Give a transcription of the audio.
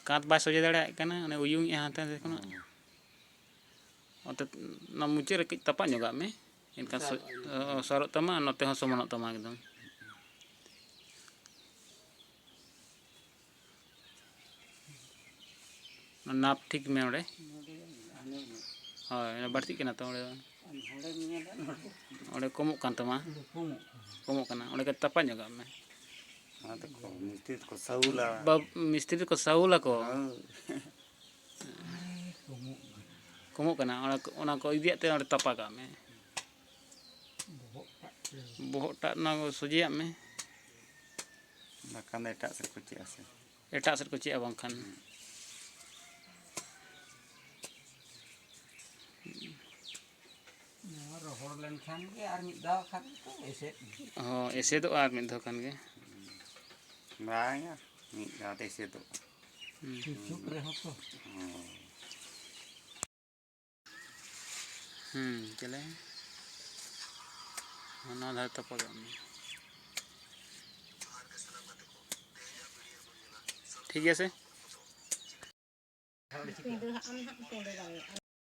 Kant bye सोजे दाड़े उयुंग हाते खना मुचे रे कई तपा नोगा में इनका सरो तमा नोते हो समनो तमा एकदम नाप ठीक में ओडे हां बढ़ती कना तो ओडे कमो कान तमा कमो कना ओडे के तपा नोगा में मिस्त्री को साउला को कमो कना ओना को इदियाते ओडे तपा का में बोहटा ना सोजिया में बाकान एटा से को चिया से एटा से को चिया बांखान रोहर लेनखान के आर मिद दाव खान को एसे दो आर मिद दाव खान के बाया मिद दाव एसे दो चुप रे हो तो चले ना धार तपा का में ठीक है से